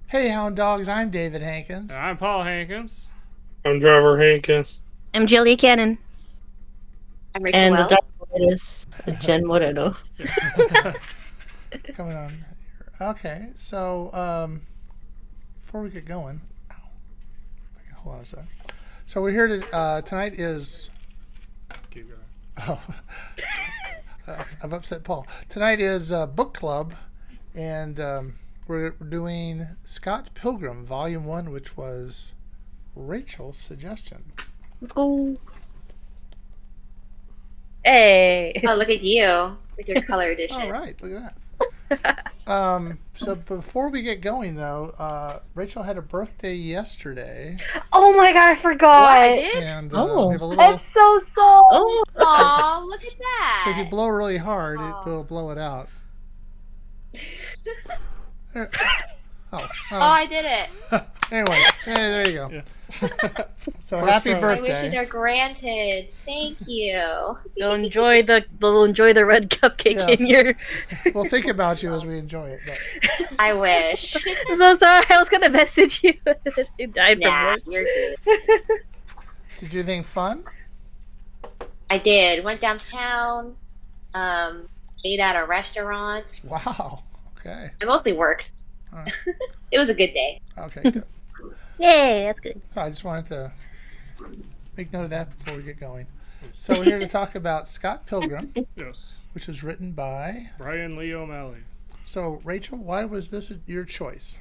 Hey, Hound Dogs, I'm David Hankins. I'm Paul Hankins. I'm Trevor Hankins. I'm Julia Canon. I'm Rachel And the Wells. dark is Jen Moreno. Coming on here. Okay, so before we get going, hold on a second. So we're here to, tonight is, Keep going. oh, I've upset Paul. Tonight is book club, and we're doing Scott Pilgrim, Volume 1, which was Rachel's suggestion. Let's go. Hey. Oh, look at you with your color edition. All right, look at that. So before we get going, though, Rachel had a birthday yesterday, Oh my god, I forgot. What, I did? and Oh. we have a little. I'm so sorry. Oh, Aw, look at that. So if you blow really hard, Aw. it'll blow it out. There- Oh, Oh, I did it. anyway, hey, there you go. Yeah. So First happy try. My wishes birthday! are granted. Thank you. They'll enjoy the red cupcake Yes. in your. We'll think about you as we enjoy it. But I wish. I'm so sorry. I was gonna message you. You died Nah, from you're good. did you think fun? I did. Went downtown. Ate at a restaurant. Wow. Okay. I mostly worked. Huh. It was a good day. Okay. Good. it. Yay, that's good. So I just wanted to make note of that before we get going. So we're here to talk about Scott Pilgrim, Yes. which was written by. Bryan Lee O'Malley. So Rachel, why was this your choice?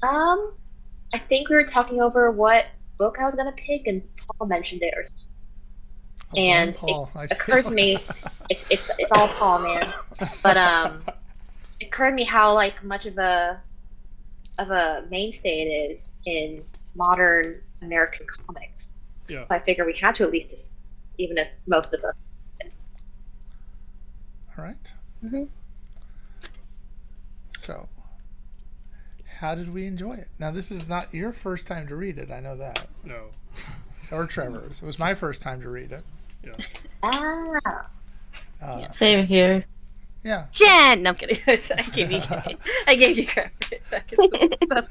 I think we were talking over what book I was gonna pick, and Paul mentioned it, or Oh, And Paul, I it see. occurred to me, it's all Paul, man. But it occurred to me how much of a mainstay it is in modern American comics. Yeah. So I figure we had to at least, even if most of us. All right. Mhm. So, how did we enjoy it? Now, this is not your first time to read it. I know that. No. Or Trevor's. It was my first time to read it. Yeah. Ah, same here. Yeah. Jen. No, I'm kidding. I gave you crap for it back in school. That's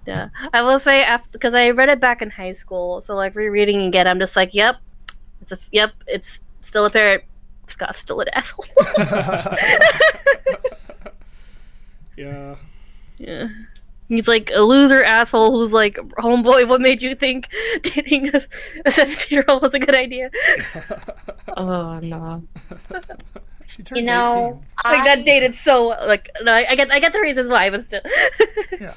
yeah. I will say after because I read it back in high school, so rereading again, I'm just like, yep, it's still a parrot. Scott's still an asshole. Yeah. Yeah. He's like a loser asshole who's like, homeboy, what made you think dating a 17-year-old was a good idea? Oh no. She turns 18. That dated so no, I get the reasons why, but still. Yeah.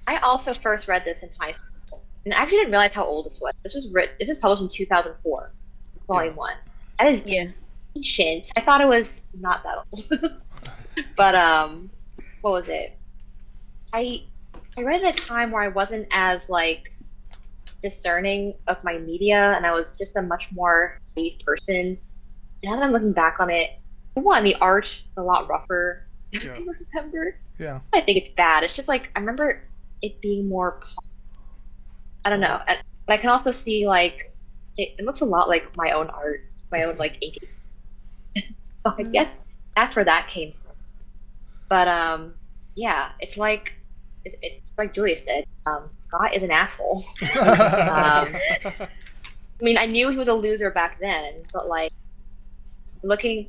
I also first read this in high school, and I actually didn't realize how old this was. This was published in 2004, Volume 1. That is Yeah. ancient. I thought it was not that old. But what was it? I read at a time where I wasn't as discerning of my media, and I was just a much more naive person. Now that I'm looking back on it, one, the art is a lot rougher than Yeah. I remember. Yeah. I think it's bad. It's just I remember it being more I don't know. But I can also see it looks a lot like my own art, my own inking. So I guess that's where that came from. But yeah, it's like Julia said. Scott is an asshole. I mean, I knew he was a loser back then, but looking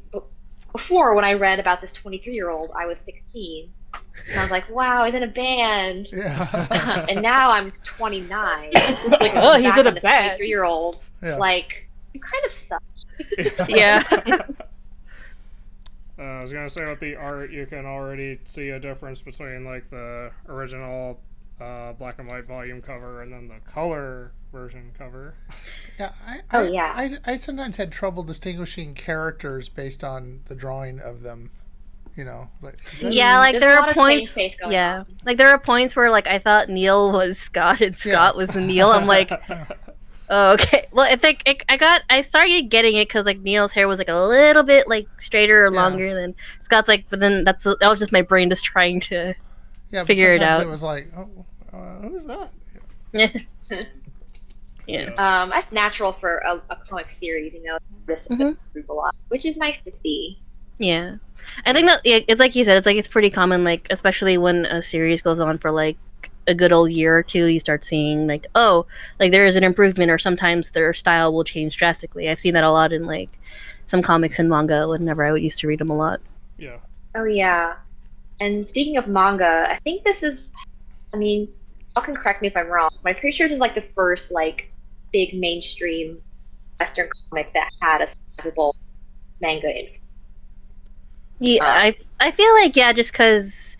before when I read about this 23-year-old, I was 16. And I was like, wow, he's in a band. Yeah. And now I'm 29. Oh, he's in a band. 23-year-old. Yeah. You kind of suck. Yeah. I was gonna say with the art, you can already see a difference between the original black and white volume cover and then the color version cover. Yeah. I sometimes had trouble distinguishing characters based on the drawing of them. You know. Yeah, There's there a lot are of points. same face going Yeah, on. there are points where I thought Neil was Scott and Scott was Neil. I'm like, oh, okay. Well, I think I started getting it because Neil's hair was a little bit straighter or longer than Scott's. But then that was just my brain just trying to figure it out. It was who's that? Yeah. Yeah. That's natural for a comic series, this Mhm. group a lot, which is nice to see. Yeah. I think that it's like you said. It's like it's pretty common, like especially when a series goes on for like a good old year or two, you start seeing like, oh, like there is an improvement, or sometimes their style will change drastically. I've seen that a lot in like some comics and manga. Whenever I used to read them a lot. Yeah. Oh yeah. And speaking of manga, I think this is, I mean, y'all can correct me if I'm wrong, but I'm pretty sure this is like the first like big mainstream Western comic that had a sizable manga influence. Yeah, I feel like just because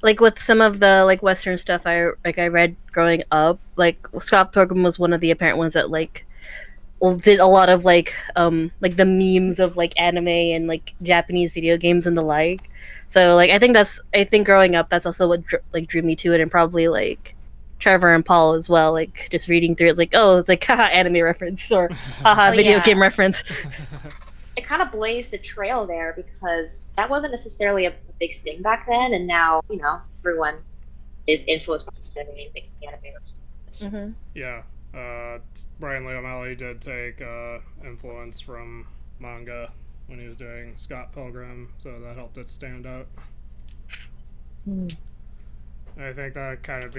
like with some of the like Western stuff I read growing up, like Scott Pilgrim was one of the apparent ones that like did a lot of like the memes of like anime and like Japanese video games and the like. So like I think growing up that's also what drew me to it, and probably like Trevor and Paul as well. Like just reading through it's like, oh, it's like haha anime reference or haha video game reference. It kind of blazed the trail there because that wasn't necessarily a big thing back then, and now everyone is influenced by anime and making anime references. Mm-hmm. Yeah. Bryan Lee O'Malley did take influence from manga when he was doing Scott Pilgrim, so that helped it stand out. I think that kind of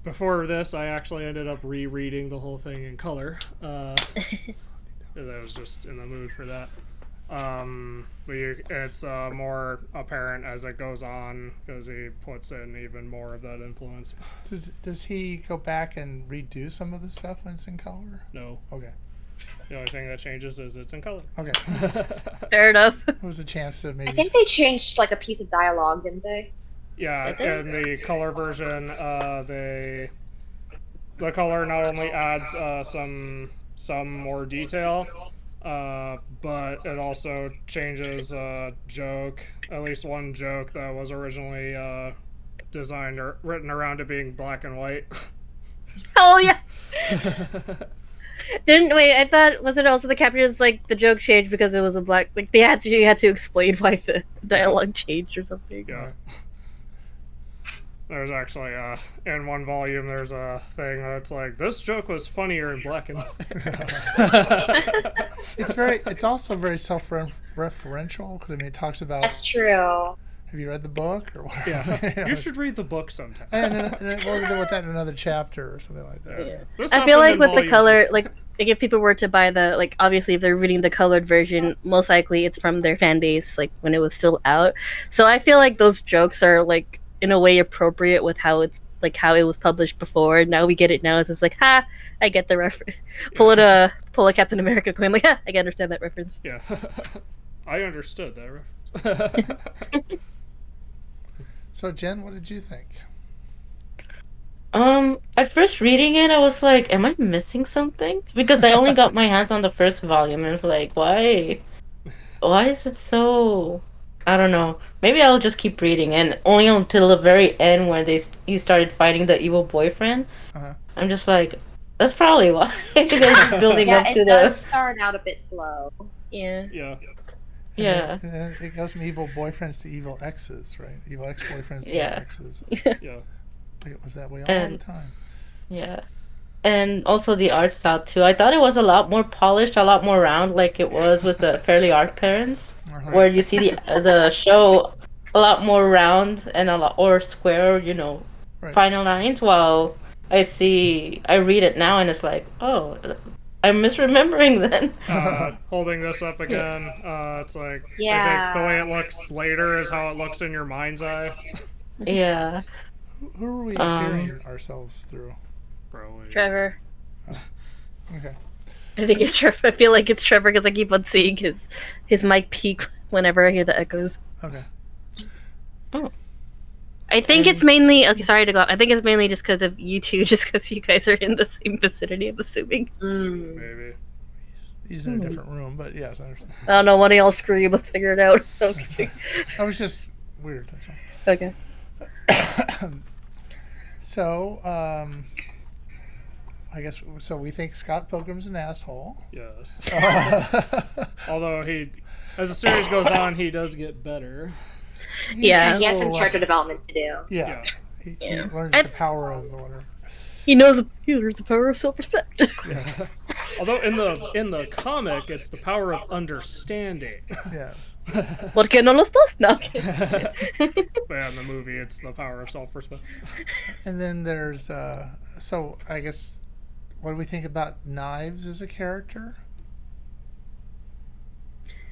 before this, I actually ended up rereading the whole thing in color. I was just in the mood for that. But it's more apparent as it goes on because he puts in even more of that influence. Does he go back and redo some of the stuff when it's in color? No. Okay. The only thing that changes is it's in color. Okay. Fair enough. It was a chance to maybe. I think they changed like a piece of dialogue, didn't they? Yeah, in the color version, the color not only adds some more detail, but it also changes a joke, at least one joke that was originally designed or written around it being black and white. Oh yeah. I thought, was it also the captions like the joke changed because it was a black, like you had to explain why the dialogue changed or something. Yeah. There's actually, in one volume, there's a thing that's like, this joke was funnier in black and white. It's also very self-referential, because, I mean, it talks about... That's true. Have you read the book? Or what? Yeah. You should read the book sometime. And we'll deal with that in another chapter or something like that. Yeah. I feel like with the color, like if people were to buy the, like, obviously if they're reading the colored version, most likely it's from their fan base, like, when it was still out. So I feel like those jokes are, like, in a way appropriate with how it's like how it was published before. Now we get it now. It's just like, ha, I get the reference. Pull a Captain America coin, like, ha, I can understand that reference. Yeah. I understood that reference. So Jen, what did you think? At first reading it, I was like, am I missing something? Because I only got my hands on the first volume and I was like, why is it so... I don't know. Maybe I'll just keep reading, and only until the very end when he started fighting the evil boyfriend. I'm just like, that's probably why. Because building up to it does start out a bit slow. Yeah. Yeah. And then it goes from evil boyfriends to evil exes, right? Evil ex-boyfriends to evil exes. Yeah. It was that way all the time. Yeah. And also the art style too. I thought it was a lot more polished, a lot more round, like it was with the Fairly Odd Parents, where you see the show a lot more round and a lot or square, final lines. While I read it now and it's like, oh, I'm misremembering then. Holding this up again, it's like I think the way it looks later is how it looks in your mind's eye. Yeah. Who are we hearing ourselves through? Probably Trevor. Okay. I think it's Trevor. I feel like it's Trevor because I keep on seeing his mic peak whenever I hear the echoes. Okay. Oh. I think it's mainly... Okay, sorry to go. I think it's mainly just because of you two, just because you guys are in the same vicinity, I'm assuming. Maybe. He's in a different room, but yes, I understand. I don't know, one of y'all scream, let's figure it out. I was just weird, that's all. Okay. So, I guess, so we think Scott Pilgrim's an asshole. Yes. Although as the series goes on, he does get better. Yeah. He has some character development to do. Yeah. He learns the power of whatever. He knows the power of self-respect. Yeah. Although in the comic, it's the power of understanding. Yes. ¿Por qué no los dos? No. But yeah, in the movie, it's the power of self-respect. And then there's so I guess what do we think about Knives as a character?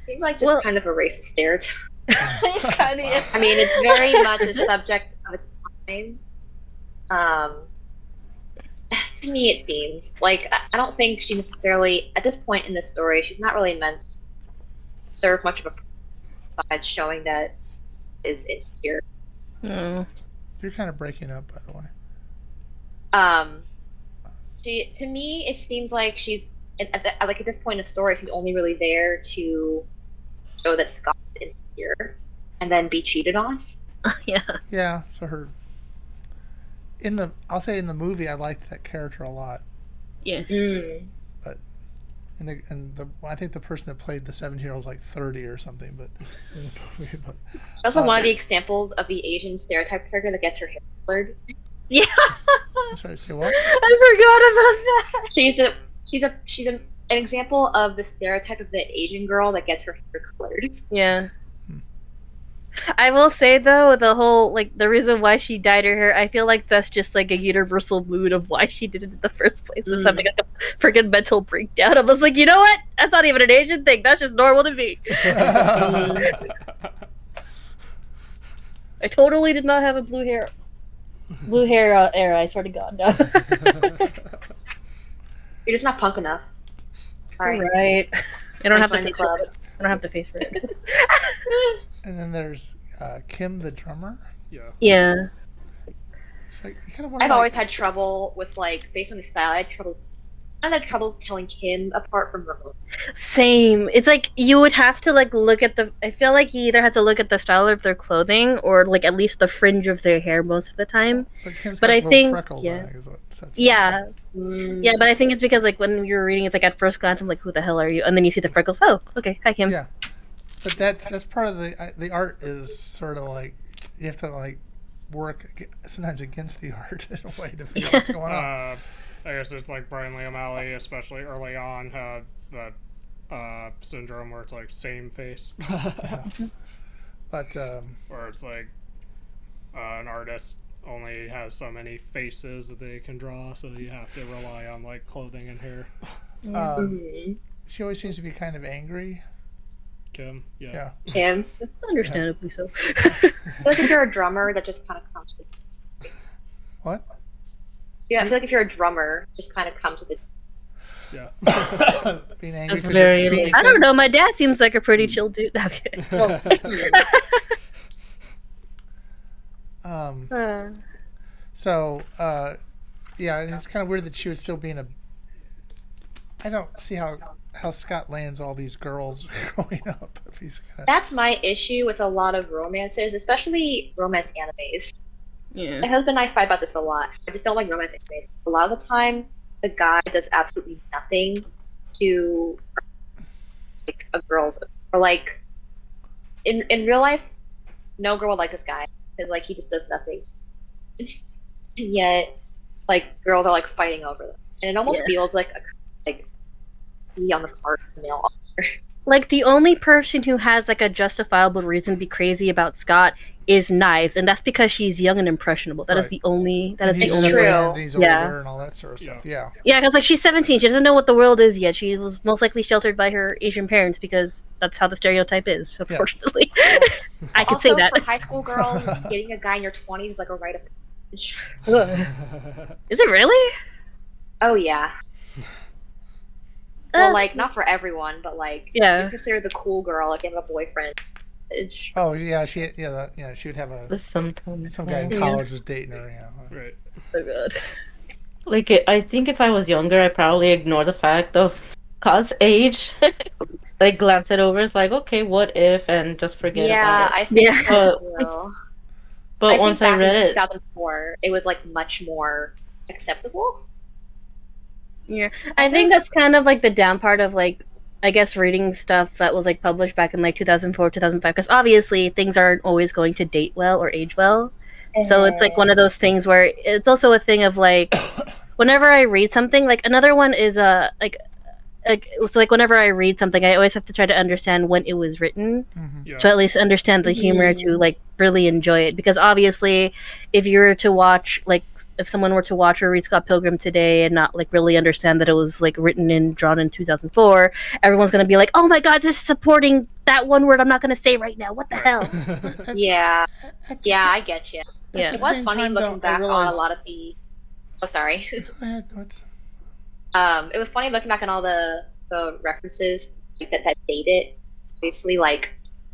Seems like just kind of a racist stereotype. Kind of. I mean, it's very much a subject of its time. To me, it seems like I don't think she necessarily, at this point in the story, she's not really meant to serve much of a side showing that is insecure. No. You're kind of breaking up, by the way. To me, it seems like she's at this point in the story, she's only really there to show that Scott is insecure and then be cheated on. Yeah. Yeah. So I'll say in the movie, I liked that character a lot. Yeah. But I think the person that played the 17-year-old was like 30 or something. But in the movie, Also, one of the examples of the Asian stereotype character that gets her hair colored. Yeah. I'm sorry, say what? I forgot about that. She's an example of the stereotype of the Asian girl that gets her hair colored. Yeah. I will say though, the whole the reason why she dyed her hair, I feel like that's just like a universal mood of why she did it in the first place. It's having like a freaking mental breakdown. I was like, you know what? That's not even an Asian thing. That's just normal to me. I totally did not have a blue hair era. I swear to God, no. You're just not punk enough. Sorry. Right. I don't have the Join the face for club. it. I don't have the face for it. And then there's Kim, the drummer. Yeah. Yeah. It's like you kind of want. I've always had trouble with based on the style. I had trouble telling Kim apart from Ramona. Same. It's like you would have to look at the. I feel like you either have to look at the style of their clothing or at least the fringe of their hair most of the time. But I think freckles on it is what sets it yeah, apart. yeah. But I think it's because when you're reading, it's at first glance, I'm like, who the hell are you? And then you see the freckles. Oh, okay, hi Kim. Yeah, but that's part of the art is sort of you have to work sometimes against the art in a way to figure out what's going on. I guess it's like Bryan Lee O'Malley, especially early on, had that syndrome where it's same face. But where it's an artist only has so many faces that they can draw, so you have to rely on clothing and hair. she always seems to be kind of angry. Kim, Yeah. Kim. Understandably so. I feel like if you're a drummer, that just kind of comes with it. What? Yeah, I feel like if you're a drummer, it just kind of comes with it. Yeah. Being angry. That's very being I don't know. My dad seems like a pretty chill dude. Okay. Well, So, yeah, it's kind of weird that she was still being I don't see how Scott lands all these girls growing up. If he's That's my issue with a lot of romances, especially romance animes. yeah. My husband and I fight about this a lot. I just don't like romance animes. A lot of the time, the guy does absolutely nothing to a girl's or in real life, no girl would like this guy because he just does nothing. And yet, girls are fighting over them, and it almost feels like be on the part of the male author. The only person who has a justifiable reason to be crazy about Scott is Knives, and that's because she's young and impressionable. That is the only. That is the only. true. And he's older Yeah. and all that sort of stuff. Yeah. Yeah, because she's 17. She doesn't know what the world is yet. She was most likely sheltered by her Asian parents because that's how the stereotype is. Unfortunately, I could Also, say that. for high school girls, getting a guy in your 20s is like a rite of passage. Is it really? Oh yeah. Well, not for everyone, but Yeah. you consider the cool girl, you have a boyfriend. Oh yeah, she would have Sometimes. some guy in college was dating her. Yeah. Right. Oh god. I think if I was younger, I'd probably ignore the fact of Scott's age. Glance it over. It's okay, what if, and just forget about it. I think Yeah. so. Will. But once I read in it, 2004, it was much more acceptable. Yeah, I think that's kind of the down part of I guess reading stuff that was published back in 2004, 2005, because obviously things aren't always going to date well or age well. So it's one of those things where it's also a thing of whenever I read something, another one is like whenever I read something, I always have to try to understand when it was written, Yeah. to at least understand the humor to like really enjoy it. Because obviously, if you were to watch, like, if someone were to watch or read Scott Pilgrim today and not like really understand that it was like written and drawn in 2004, everyone's gonna be like, "Oh my god, this is supporting that one word I'm not gonna say right now. What the hell?" Yeah, I get you. Yeah. It was funny looking back on a lot of the. Oh, sorry. Go ahead. What's... It was funny looking back on all the references like, that date it. Basically, like,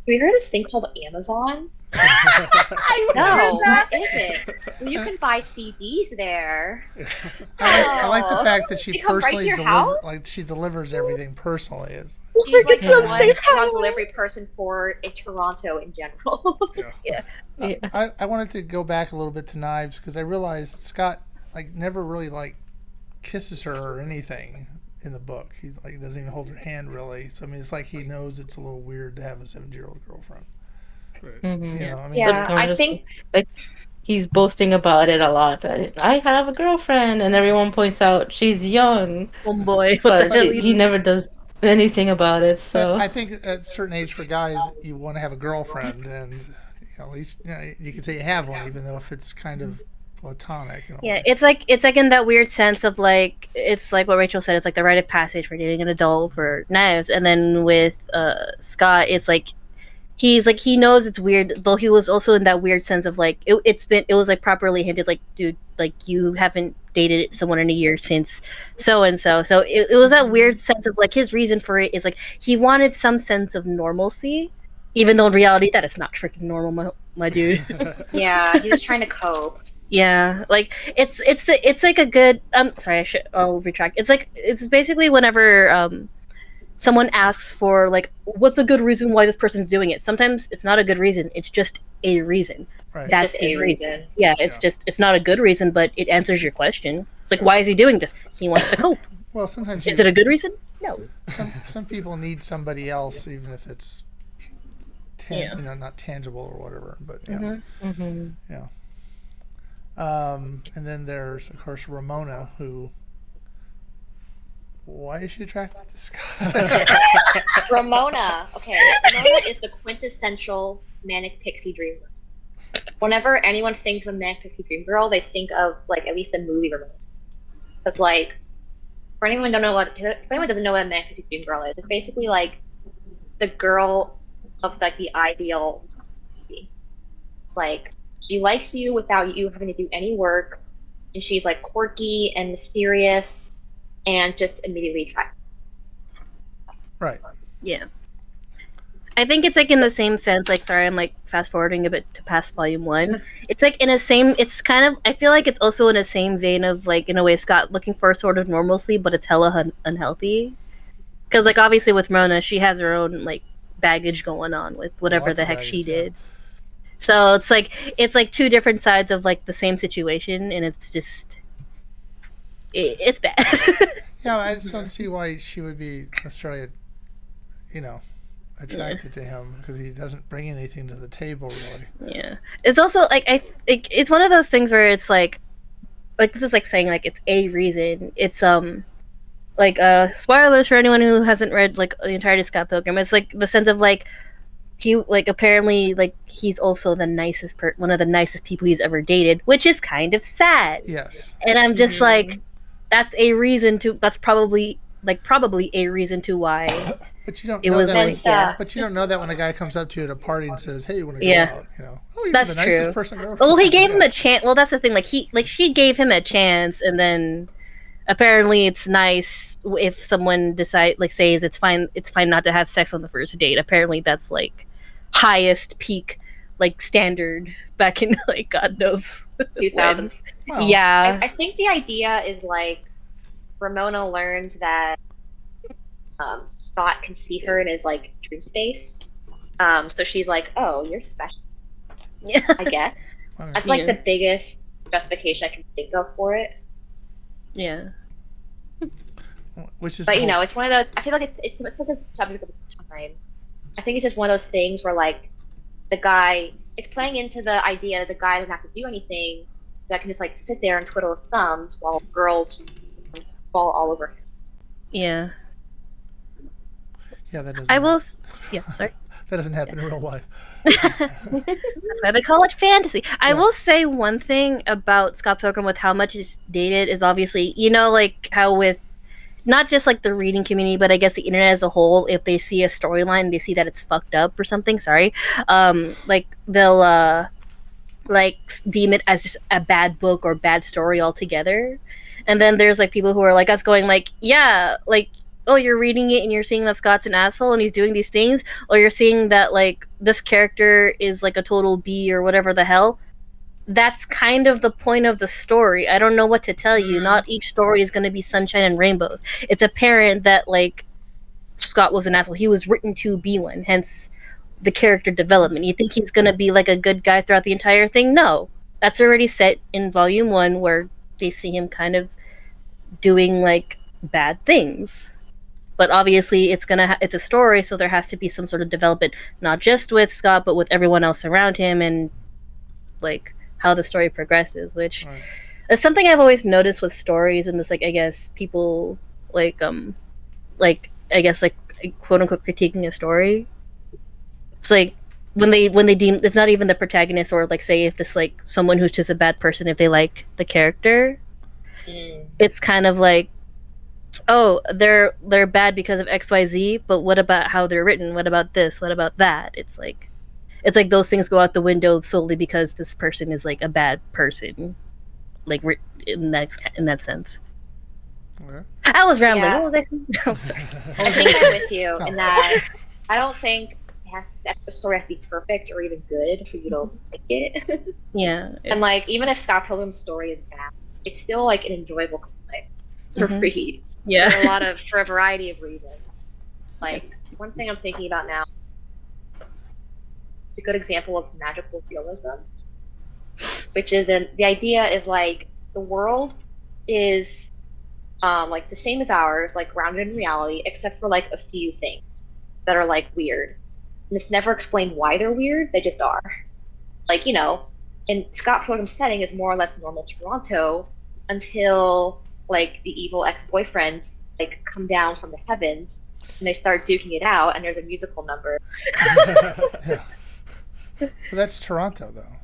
have you heard of this thing called Amazon? No, what is it? Well, you can buy CDs there. I like the fact that she They come right to personally your house? she delivers everything personally. She's like the one Subspace Amazon delivery person for Toronto in general. I wanted to go back a little bit to Knives because I realized Scott like never really like kisses her or anything in the book. He like doesn't even hold her hand really. So I mean, it's like he knows it's a little weird to have a 70-year-old girlfriend. Right. Mm-hmm. You know, I mean, Yeah, I think like he's boasting about it a lot. That I have a girlfriend, and everyone points out she's young. Homeboy, what But the hell? he never does anything about it. So I think at a certain age for guys, you want to have a girlfriend, and at least you can say you have one, even though if it's kind of platonic. Yeah, it's like in that weird sense of like, it's like what Rachel said. It's like the rite of passage for dating an adult for Knives, and then with Scott, it's like he knows it's weird, though he was also in that weird sense of like it was like properly hinted like, dude, like you haven't dated someone in a year since so and so. So it was that weird sense of like his reason for it is like he wanted some sense of normalcy, even though in reality that is not freaking normal, my dude. yeah, he was trying to cope. Yeah, like it's like a good. Sorry, I'll retract. It's basically whenever someone asks for like, what's a good reason why this person's doing it. Sometimes it's not a good reason. It's just a reason. Right. That's Just his a reason. Yeah, it's not a good reason, but it answers your question. It's like, why is he doing this? He wants to cope. Well, sometimes Is it a good reason? No. some people need somebody else, even if it's not tangible or whatever. But yeah, yeah. And then there's of course Ramona, who. Why is she attracted to Scott? Ramona. Okay, Ramona is the quintessential manic pixie dream girl. Whenever anyone thinks of manic pixie dream girl, they think of like at least the movie Ramona. Because like, for anyone doesn't know what a manic pixie dream girl is, it's basically like the girl of like the ideal. Like she likes you without you having to do any work, and she's like quirky and mysterious. And just immediately try. Right. Yeah. I think it's like in the same sense, like, sorry, I'm like fast forwarding a bit to past volume 1. It's like it's kind of, I feel like it's also in the same vein of like, in a way, Scott looking for sort of normalcy, but it's hella unhealthy. Because like, obviously with Mona, she has her own like baggage going on with whatever Lots the of heck baggage, she yeah. did. So it's like two different sides of like the same situation, and it's just, it's bad. Yeah, I just don't see why she would be necessarily, attracted to him because he doesn't bring anything to the table, really. Yeah, it's also like it's one of those things where it's like this is like saying like it's a reason. It's like spoilers for anyone who hasn't read like the entirety of Scott Pilgrim. It's like the sense of like he like apparently like he's also the nicest one of the nicest people he's ever dated, which is kind of sad. Yes. And I'm just like, that's a reason to. That's probably a reason to why. But you don't. It know was that like, yeah. But you don't know that when a guy comes up to you at a party and says, "Hey, you want to go Yeah. out?" Oh, you're That's the nicest true. person ever. Well, he gave him a chance. Well, that's the thing. Like she gave him a chance, and then apparently it's nice if someone says it's fine not to have sex on the first date. Apparently that's like highest peak like standard back in like God knows 2000. Well, yeah. I think the idea is like Ramona learns that Scott can see her in his like dream space. So she's like, "Oh, you're special." I guess that's like the biggest justification I can think of for it. Yeah. Which is. But it's one of those. I feel like it's like a subject of its time. I think it's just one of those things where like the guy, it's playing into the idea that the guy doesn't have to do anything. That can just like sit there and twiddle his thumbs while girls fall all over him. Yeah. Yeah, that doesn't. I will. Yeah, sorry. That doesn't happen in real life. That's why they call it fantasy. I will say one thing about Scott Pilgrim with how much it's dated is obviously, like how with not just like the reading community, but I guess the internet as a whole, if they see a storyline, they see that it's fucked up or something. Sorry, like they'll like deem it as just a bad book or bad story altogether. And then there's like people who are like us going like, yeah, like, oh, you're reading it and you're seeing that Scott's an asshole and he's doing these things, or you're seeing that like this character is like a total B or whatever the hell. That's kind of the point of the story. I don't know what to tell you. Not each story is going to be sunshine and rainbows. It's apparent that like Scott was an asshole. He was written to be one, hence the character development. You think he's going to be like a good guy throughout the entire thing? No. That's already set in volume 1 where they see him kind of doing like bad things. But obviously it's it's a story, so there has to be some sort of development, not just with Scott, but with everyone else around him and like how the story progresses, which is something I've always noticed with stories and this, like, I guess people like I guess like quote unquote critiquing a story. It's like when they deem it's not even the protagonist, or like say if this like someone who's just a bad person, if they like the character, it's kind of like, oh, they're bad because of XYZ, but what about how they're written? What about this? What about that? It's like those things go out the window solely because this person is like a bad person, like in that sense. Okay. I was rambling. Yeah. What was I saying? Oh, sorry. I think I'm with you in that I don't think the story has to be perfect or even good for you to like it. Yeah. And like even if Scott Pilgrim's story is bad, it's still like an enjoyable comic to read. Yeah. For a variety of reasons. Like one thing I'm thinking about now is it's a good example of magical realism, which is the idea is like the world is like the same as ours, like grounded in reality, except for like a few things that are like weird. And it's never explained why they're weird, they just are. Like, in Scott Pilgrim's setting is more or less normal Toronto until like the evil ex-boyfriends like come down from the heavens and they start duking it out and there's a musical number. Yeah. Well, that's Toronto though.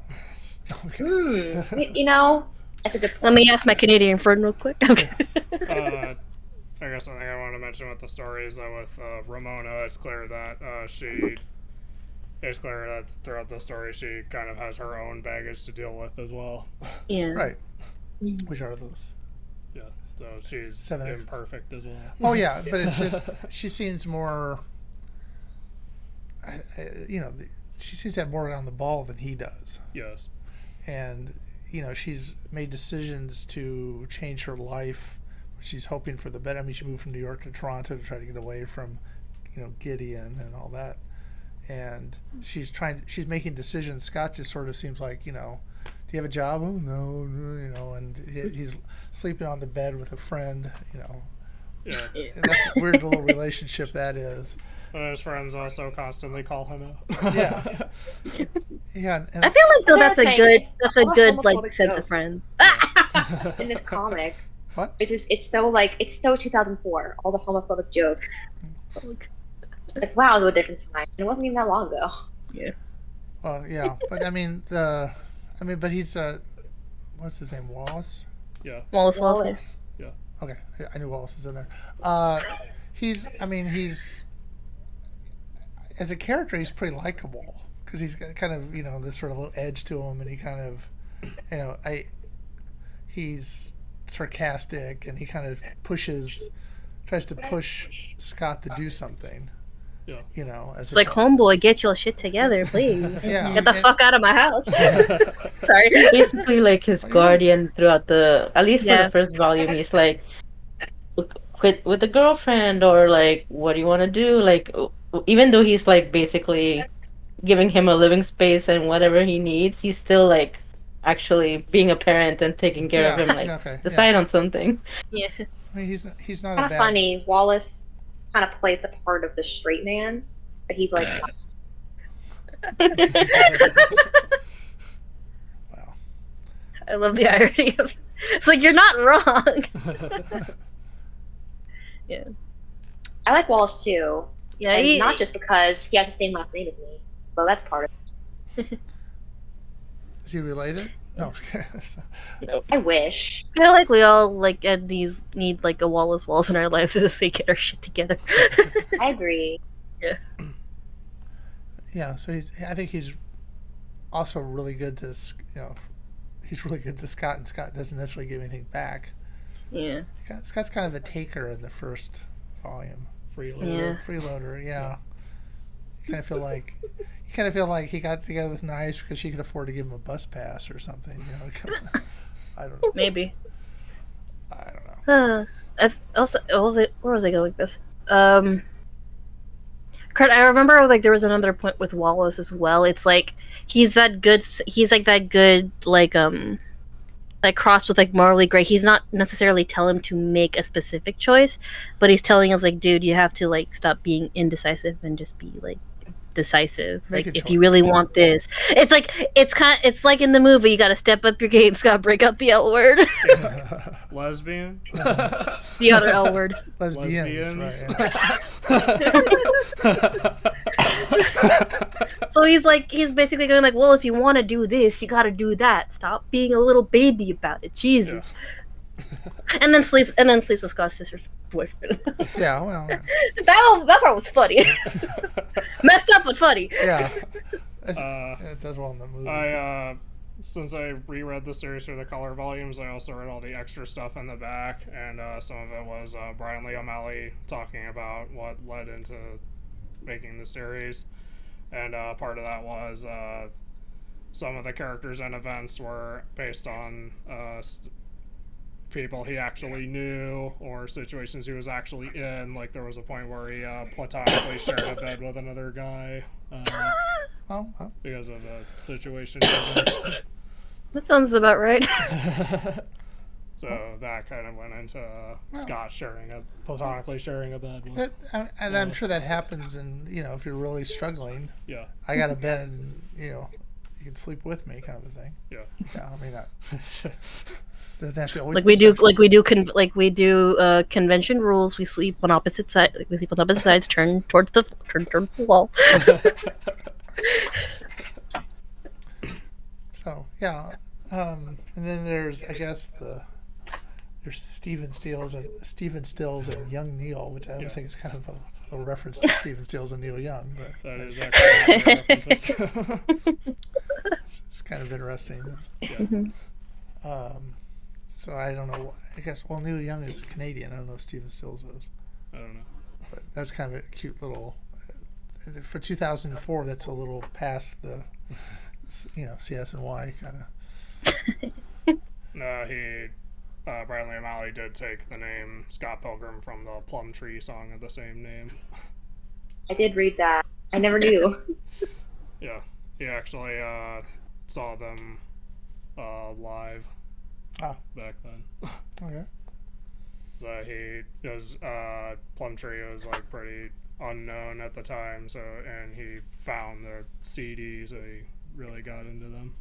Okay. That's a good point. Let me ask my Canadian friend real quick. Okay. I guess something I want to mention with the story is that with Ramona, it's clear that throughout the story she kind of has her own baggage to deal with as well. Yeah. Right. Which are those? Yeah, so she's 7 X's. imperfect as well. Oh yeah, but it's just she seems more. She seems to have more on the ball than he does. Yes. And she's made decisions to change her life, which she's hoping for the better. I mean, she moved from New York to Toronto to try to get away from, Gideon and all that. And she's making decisions. Scott just sort of seems like, do you have a job? Oh, no, and he's sleeping on the bed with a friend, Yeah. And that's a weird little relationship that is. But his friends also constantly call him out. Yeah. Yeah. And I feel like though that's a good homophobic like sense jokes. of friends. In this comic. What? It's so 2004. All the homophobic jokes. Like wow, it was a different time. It wasn't even that long ago. Yeah. Well, yeah, but but he's what's his name? Wallace. Yeah. Wallace. Okay, I knew Wallace was in there. He's as a character, he's pretty likable because he's got kind of this sort of little edge to him, and he kind of he's sarcastic, and he kind of tries to push Scott to do something. Yeah. It's like, homeboy, get your shit together, please. Yeah. Get the fuck out of my house. Sorry. Basically, like his guardian throughout at least for the first volume, he's like, quit with the girlfriend, or like, what do you want to do? Like, even though he's like basically giving him a living space and whatever he needs, he's still like actually being a parent and taking care of him. Like, decide on something. Yeah. I mean, he's not Kind a of bad. funny. Wallace kind of plays the part of the straight man, but he's like. Wow. I love the irony of it's like you're not wrong. Yeah. I like Wallace too, Yeah, and not just because he has the same last name as me. So that's part of it. Is he related? No. I wish. I feel like we all like at these need like a Wallace Walls in our lives to just get our shit together. I agree. Yeah, so I think he's also really good to, he's really good to Scott, and Scott doesn't necessarily give anything back. Yeah. Scott's kind of a taker in the first volume. Freeloader, yeah. You kind of feel like he got together with Nice because she could afford to give him a bus pass or something. I don't know. Maybe. I don't know. Where was I going with this? I remember like there was another point with Wallace as well. It's like he's like that good like crossed with like morally gray. He's not necessarily telling him to make a specific choice, but he's telling us like, dude, you have to like stop being indecisive and just be like decisive. Make like a if choice. you really want this, it's like in the movie, you got to step up your game, Scott. Break out the L word. Lesbian. The other L word. Lesbians. So he's basically going like, well, if you want to do this, you got to do that. Stop being a little baby about it. Jesus. Yeah. And then sleeps with Scott's sister's boyfriend. Yeah, well. that part was funny. Messed up but funny. Yeah. It does well in the movie. Since I reread the series for the color volumes, I also read all the extra stuff in the back, and some of it was Bryan Lee O'Malley talking about what led into making the series, and part of that was some of the characters and events were based on people he actually knew or situations he was actually in. Like there was a point where he platonically shared a bed with another guy because of a situation. That sounds about right. So that kind of went into Scott platonically sharing a bed with. And I'm sure that happens, and if you're really struggling, I got a bed, and you can sleep with me, kind of a thing. Yeah. I mean that. Doesn't have to always convention rules. We sleep on opposite sides. We sleep on opposite sides. Turn towards the wall. So and then there's there's Stephen Stills and Young Neil, which I always think is kind of a reference to Stephen Stills and Neil Young, but that is actually it's kind of interesting. So I don't know. I guess Neil Young is Canadian. I don't know if Stephen Stills is. I don't know. But that's kind of a cute little. For 2004, that's a little past the, CS and Y kind of. No, Bryan Lee O'Malley did take the name Scott Pilgrim from the Plum Tree song of the same name. I did read that. I never knew. Yeah, he actually saw them live back then. Okay. So Plum Tree was like pretty unknown at the time, and he found their CD, so he really got into them.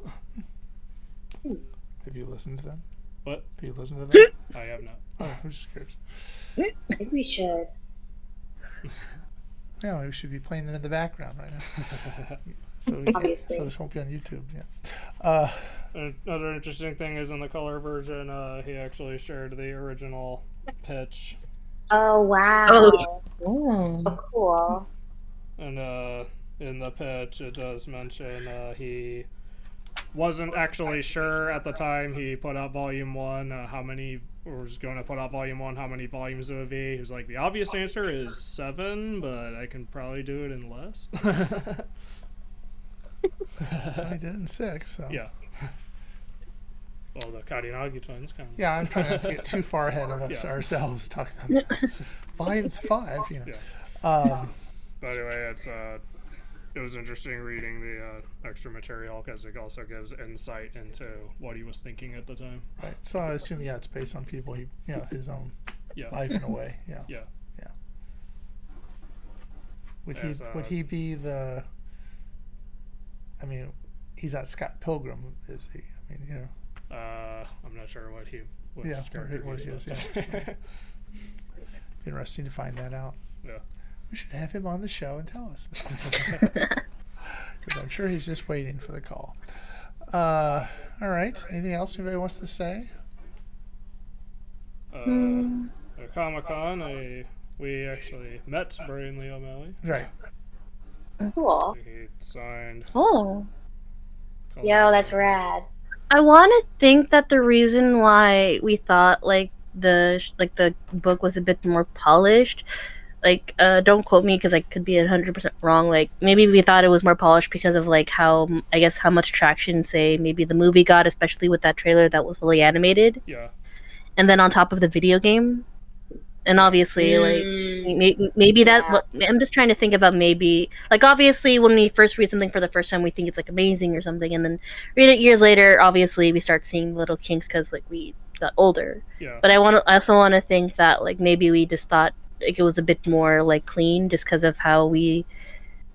Have you listened to them? What? Have you listened to them? I have not. Oh, I'm just curious. I think we should. Yeah, we should be playing them in the background right now. So this won't be on YouTube. Yeah. Another interesting thing is in the color version, he actually shared the original pitch. Oh wow! Oh, cool. And in the pitch, it does mention he wasn't actually sure at the time he put out Volume 1 how many volumes it would be. He was like, the obvious answer is 7, but I can probably do it in less. I did it in 6, so. Yeah. Well, the Karinagi twins kind of. Yeah, I'm trying not to get too far ahead of ourselves talking about Volume 5, Yeah. But anyway, it was interesting reading the extra material because it also gives insight into what he was thinking at the time. Right. So I assume, it's based on people, his own life in a way. Yeah. Yeah. Yeah. Would he be the? I mean, he's not Scott Pilgrim, is he? I mean, I'm not sure what he. What he is. Yeah. Interesting to find that out. Yeah. We should have him on the show and tell us. Because I'm sure he's just waiting for the call. All right. Anything else anybody wants to say? At Comic-Con, we actually met Bryan Lee O'Malley. Right. Cool. He signed. Oh. Yo, that's rad. I want to think that the reason why we thought like the book was a bit more polished, like don't quote me because I could be 100% wrong. Like maybe we thought it was more polished because of like how much traction say maybe the movie got, especially with that trailer that was fully animated. Yeah. And then on top of the video game, and obviously like maybe that. I'm just trying to think about maybe like obviously when we first read something for the first time we think it's like amazing or something, and then read it years later, obviously we start seeing little kinks because like we got older. Yeah. But I also want to think that like maybe we just thought like it was a bit more like clean just because of how we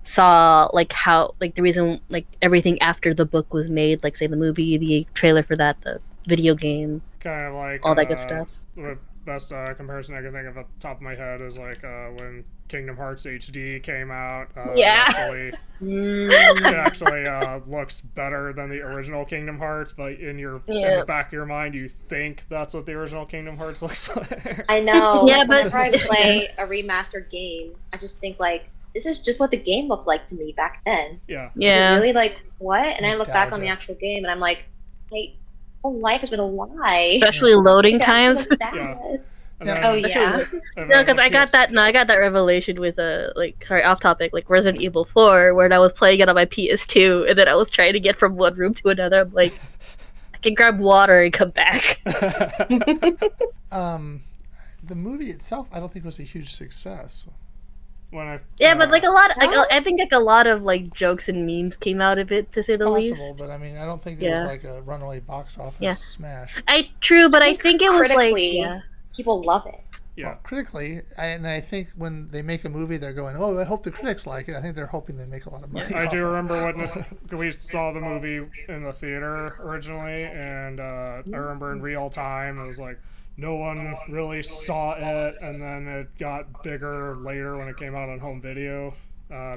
saw like how like the reason like everything after the book was made, like say the movie, the trailer for that, the video game, Kind of like all that good stuff. The best comparison I can think of at the top of my head is like when Kingdom Hearts HD came out. It actually looks better than the original Kingdom Hearts, but in the back of your mind, you think that's what the original Kingdom Hearts looks like. I know. Yeah, but whenever I play a remastered game, I just think like, this is just what the game looked like to me back then. Yeah. Yeah. Really, like, what? And I look back on the Nostalgia. actual game, and I'm like, hey, whole life has been a lie. Especially loading Yeah, times. it's bad. Yeah. And Yeah. then- Oh yeah. and No, then because the I got PS that. No, I got that revelation with off topic, like Resident Evil 4, where I was playing it on my PS2, and then I was trying to get from one room to another. I'm like, I can grab water and come back. The movie itself, I don't think was a huge success. when I Yeah, but like a lot, like No? I think like a lot of like jokes and memes came out of it, to say the Possible, least. but I mean, I don't think it Yeah. was like a runaway box office Yeah. smash. True, but I think it was like, critically, yeah. people love it. yeah. Well, critically, and I think when they make a movie, they're going, "Oh, I hope the critics like it." I think they're hoping they make a lot of money. I off do of it. remember witnessing. We saw the movie in the theater originally, and I remember in real time it was like no one really saw it, and then it got bigger later when it came out on home video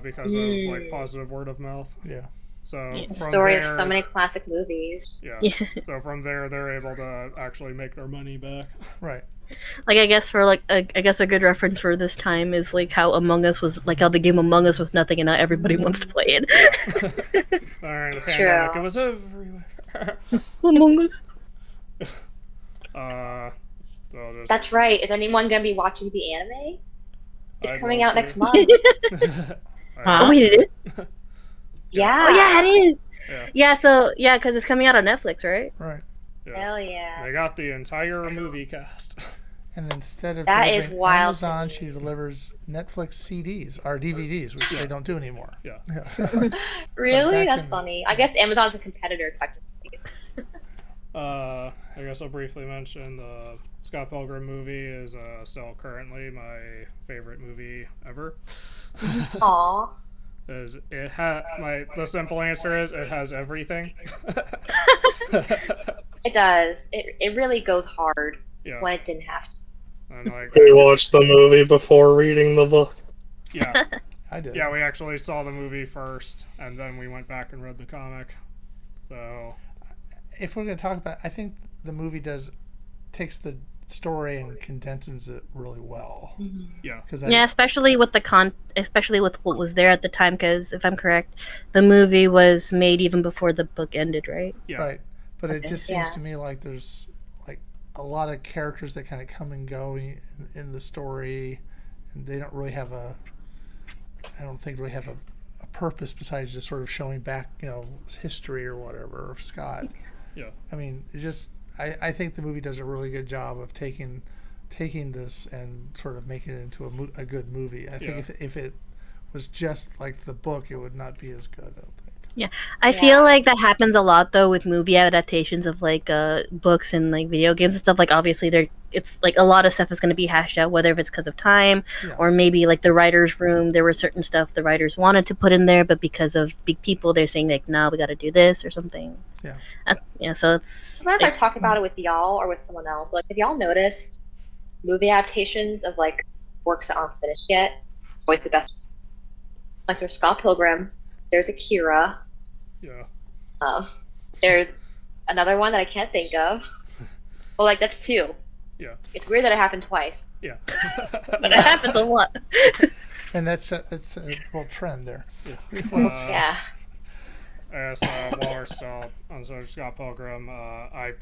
because of like positive word of mouth. Yeah. So Yeah. The from story there, of so many classic movies. yeah. Yeah. So from there, they're able to actually make their money back. Right. Like I guess for like I guess a good reference for this time is like how Among Us was like how the game Among Us was nothing and now everybody wants to play it. During the It's pandemic, true. it was everywhere. Among Us. So just, That's right. Is anyone gonna be watching the anime? It's I'd coming love out to. next month. Huh? Oh wait, it is. Yeah. Oh yeah, it is. Yeah. Yeah, so yeah, because it's coming out on Netflix, right? Right. Yeah. Hell yeah. They got the entire movie cast. And instead of That is delivering wild Amazon, to me. she delivers Netflix CDs or DVDs, which they don't do anymore. Yeah. Really? back That's in- funny. I guess Amazon's a competitor, technically. I guess I'll briefly mention the Scott Pilgrim movie is still currently my favorite movie ever. Aw. Is it the simple answer is it has everything. It does. It really goes hard Yeah. when it didn't have to. And like We watched the movie before reading the book. yeah. I did. Yeah, we actually saw the movie first and then we went back and read the comic. So If we're going to talk about, I think the movie takes the story and condenses it really well. yeah. Because Yeah, especially with especially with what was there at the time. Because if I'm correct, the movie was made even before the book ended, right? Yeah. Right. But it just seems Yeah. to me like there's like a lot of characters that kind of come and go in the story, and they don't really have I don't think really have a purpose besides just sort of showing back, history or whatever of Scott. Yeah. I mean, it's just I think the movie does a really good job of taking this and sort of making it into a good movie. I think Yeah. if it was just like the book, it would not be as good, I don't think. I feel like that happens a lot though with movie adaptations of like books and like video games and stuff. Like obviously it's like a lot of stuff is going to be hashed out, whether if it's because of time Yeah. or maybe like the writers' room. There were certain stuff the writers wanted to put in there, but because of big people, they're saying like, "No, we got to do this" or something. Yeah. Yeah. So it's. Sometimes I talk about it with y'all or with someone else. Like, have y'all noticed movie adaptations of like works that aren't finished yet always the best. Like there's Scott Pilgrim, there's Akira, Yeah. there's another one that I can't think of. Well, like that's two. Yeah. It's weird that it happened twice. Yeah. But it happens a lot. And that's a real trend there. Yeah. As while we're still on Scott Pilgrim, I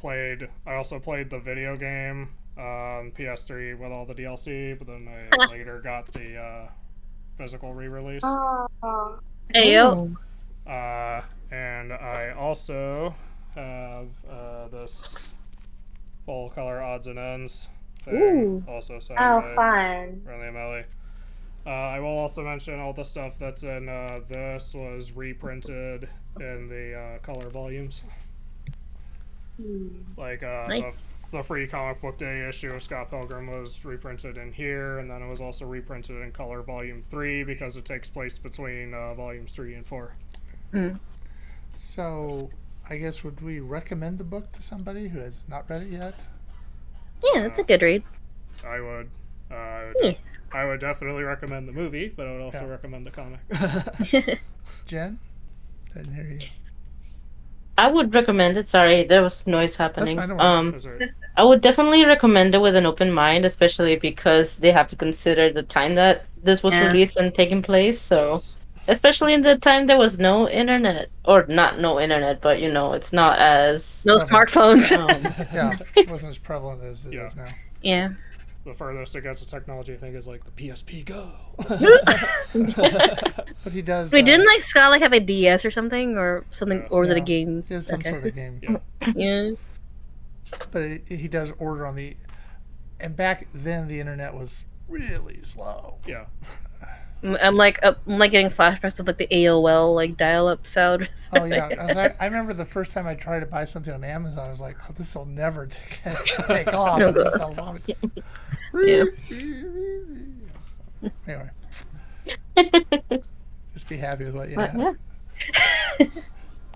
also played the video game on PS3 with all the DLC, but then I later got the physical re-release. Oh. Hey yo. And I also have this full color odds and ends thing, also signed by Fun. Bryan Lee O'Malley. I will also mention all the stuff that's in this was reprinted in the color volumes. Like Nice. the free comic book day issue of Scott Pilgrim was reprinted in here, and then it was also reprinted in color volume 3 because it takes place between volumes 3 and 4. So, I guess would we recommend the book to somebody who has not read it yet? Yeah, it's a good read. I would. Yeah. I would definitely recommend the movie, but I would also recommend the comic. Jen? Didn't hear you. I would recommend it. Sorry, there was noise happening. That's fine, don't worry. Is there- I would definitely recommend it with an open mind, especially because they have to consider the time that this was Yeah. released and taking place. So, Yes. especially in the time there was no internet, or not no internet, but it's not as No smartphones. Yeah, it wasn't as prevalent as it is now. Yeah. The furthest it gets with technology, I think, is like the PSP Go. But he does. Wait, didn't like Scott have a DS or something, or something, or was it a Yeah. game? He has some Okay. sort of game. Yeah. But he does order on the. And back then, the internet was really slow. Yeah. I'm like getting flashbacks of like the AOL like dial-up sound. Oh yeah, I remember the first time I tried to buy something on Amazon. I was like, "Oh, this will never take off." Oh, And this is how long it- Anyway, just be happy with what you have.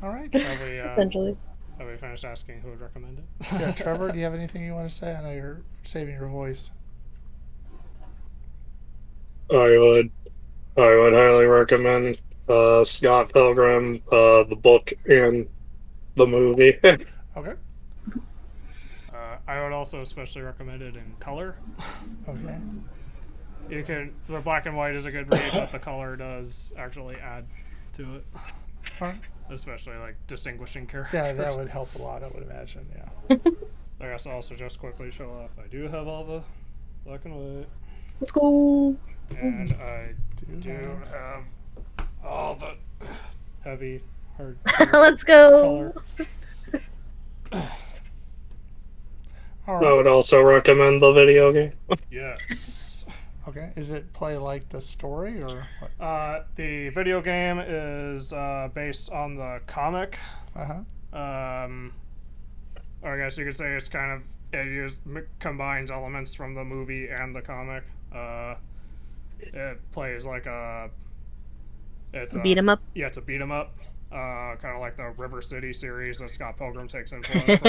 All right. Have we, Essentially. have we finished asking who would recommend it? Yeah, Trevor, do you have anything you want to say? I know you're saving your voice. I would highly recommend Scott Pilgrim, the book and the movie. Okay. I would also especially recommend it in color. Okay. The black and white is a good read, but the color does actually add to it, All right. especially like distinguishing characters. Yeah, that would help a lot. I would imagine. Yeah. I guess I'll also just quickly show off. I do have all the black and white, Let's go. and I do have all the heavy, hard Let's go. color. All I right. would also recommend the video game. Yes. Okay. Is it play like the story or what? The video game is based on the comic. Uh-huh. Or I guess you could say it's kind of combines elements from the movie and the comic. It plays like it's a Beat 'em up. Yeah, it's a beat 'em up. Kind of like the River City series that Scott Pilgrim takes influence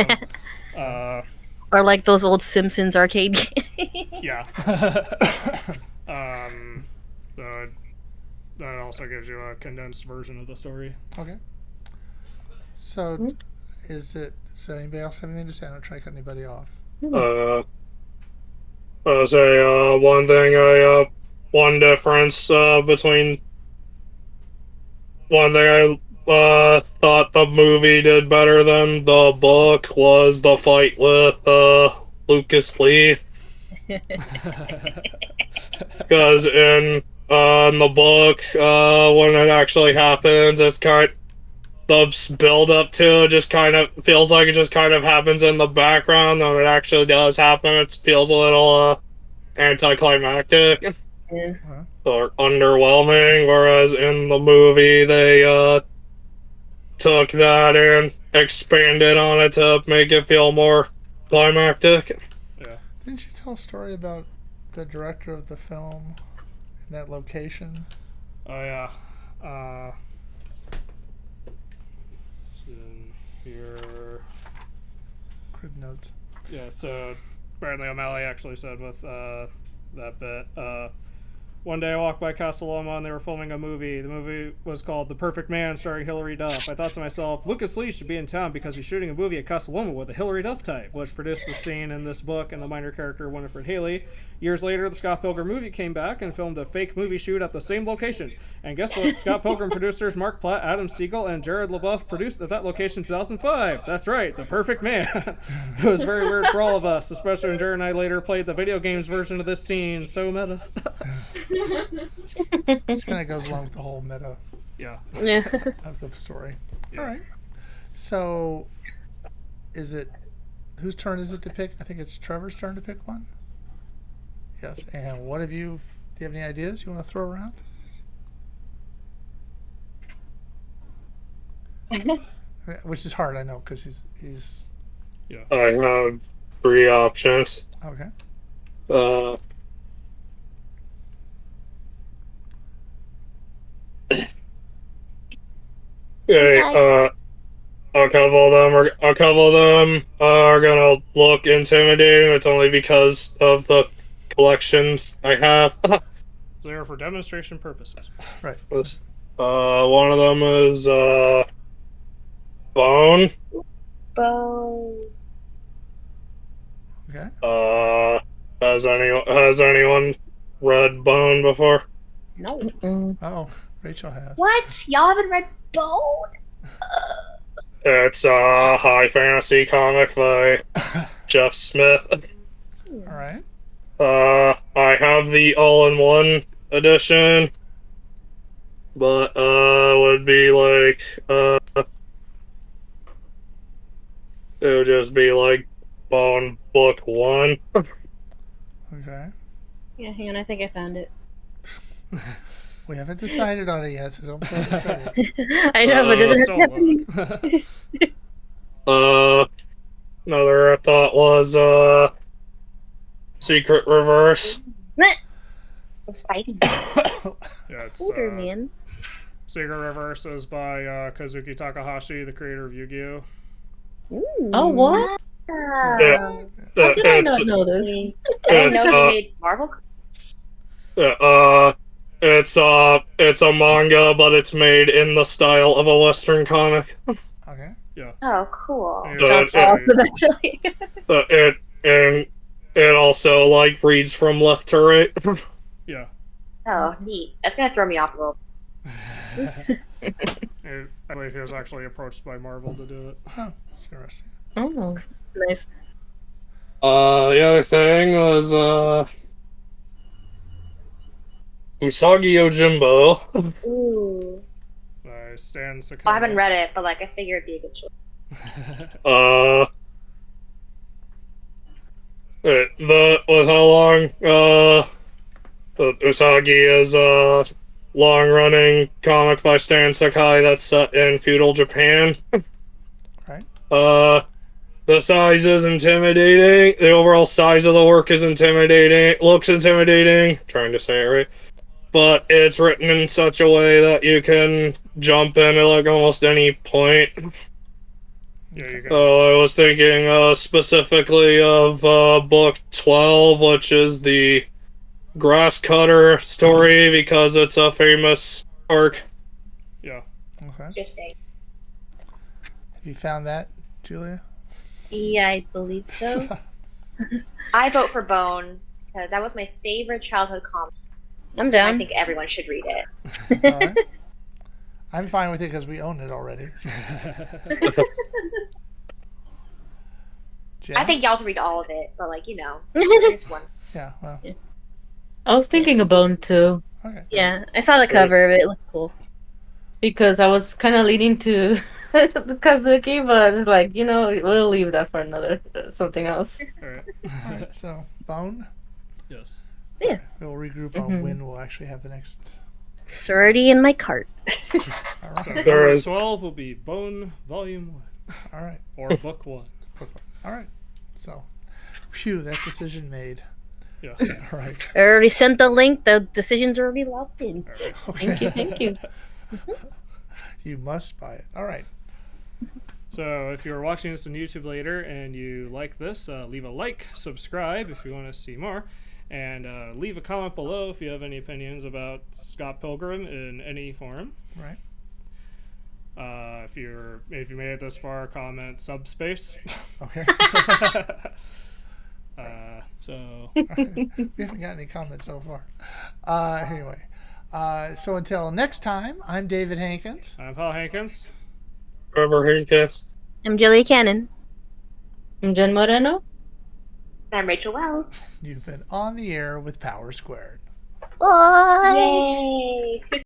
from. Or like those old Simpsons arcade games. Yeah. That also gives you a condensed version of the story. Okay. So, does anybody else have anything to say? I'm not trying to cut anybody off. I'll say one difference between one thing I thought the movie did better than the book was the fight with Lucas Lee. Because in the book, when it actually happens, it's the build up to it just kind of feels like it just kind of happens in the background. When it actually does happen, it feels a little anticlimactic Yeah. or underwhelming. Whereas in the movie, they took that and expanded on it to make it feel more climactic. Didn't you tell a story about the director of the film in that location? Oh yeah. It's in here. Crib notes. Yeah, so Bryan Lee O'Malley actually said with that bit, One day I walked by Casa Loma and they were filming a movie. The movie was called The Perfect Man, starring Hilary Duff. I thought to myself, Lucas Lee should be in town because he's shooting a movie at Casa Loma with a Hilary Duff type, which produced the scene in this book and the minor character Winifred Haley. Years later, the Scott Pilgrim movie came back and filmed a fake movie shoot at the same location. And guess what? Scott Pilgrim producers Mark Platt, Adam Siegel, and Jared LaBeouf produced at that location in 2005. That's right, The Perfect Man. It was very weird for all of us, especially when Jared and I later played the video games version of this scene. So meta. This kind of goes along with the whole meta Yeah. of the story. Yeah. All right. So, is it whose turn is it to pick? I think it's Trevor's turn to pick one. Yes. And what have you? Do you have any ideas you want to throw around? Which is hard, I know, because he's I have 3 options. okay. Okay, a couple of them are gonna look intimidating. It's only because of the collections I have. They are for demonstration purposes. Right. One of them is Bone. Bo. Okay. Has anyone read Bone before? No. Oh, Rachel has. What? Y'all haven't read Bone? It's a high fantasy comic by Jeff Smith. All right. I have the all-in-one edition, but would be like it would just be like Bone Book 1. Okay. Yeah, hang on, I think I found it. We haven't decided on it yet, so don't put it trouble. I know, but doesn't So it look. Another thought was Secret Reverse. Was fighting. Yeah, it's Older man. Secret Reverse is by Kazuki Takahashi, the creator of Yu-Gi-Oh! Ooh. Oh, what? Yeah. How did I It's not know this? I didn't It's, know he made Marvel. it's a manga, but it's made in the style of a Western comic. Okay. Oh, cool. That's awesome, actually. It also like reads from left to right. Yeah. Oh, neat. That's gonna throw me off a little. I believe he was actually approached by Marvel to do it. Oh, that's interesting. Oh. Nice. The other thing was Usagi Yojimbo. Ooh. By Stan Sakai. I haven't read it, but like I figured it'd be a good choice. With how long Usagi is a long-running comic by Stan Sakai that's set in feudal Japan. Right. The size is intimidating. The overall size of the work is intimidating. Looks intimidating. Trying to say it right. But it's written in such a way that you can jump in at like almost any point. Yeah, you can. I was thinking specifically of book 12, which is the grass cutter story, because it's a famous arc. Yeah. Okay. Interesting. Have you found that, Julia? Yeah, I believe so. I vote for Bone because that was my favorite childhood comic. I'm I down. think everyone should read it. All right. I'm fine with it because we own it already. Jen? I think y'all should read all of it, but like just one. Yeah. Well. I was thinking of Bone too, Okay. Yeah, I saw the cover of it. It looks cool. because I was kind of leaning to the Kazuki, but it's like, we'll leave that for another something else. Alright. All right. So Bone. Yes. We'll regroup on when we'll actually have the next. It's already in my cart. All right. So There number is- 12 will be Bone Volume 1. All right. Or Book 1. All right. So, phew, that decision made. Yeah. All right. I already sent the link. The decision's already locked in. Okay. Thank you. You must buy it. All right. So if you're watching this on YouTube later and you like this, leave a like, subscribe if you want to see more. And leave a comment below if you have any opinions about Scott Pilgrim in any form. Right. If you made it this far, comment subspace. Okay. So We haven't got any comments so far. Anyway, so until next time, I'm David Hankins. I'm Paul Hankins. Trevor Hankins. I'm Julia Canon. I'm Jen Moreno. I'm Rachel Wells. You've been on the air with Power Squared. Bye. Yay!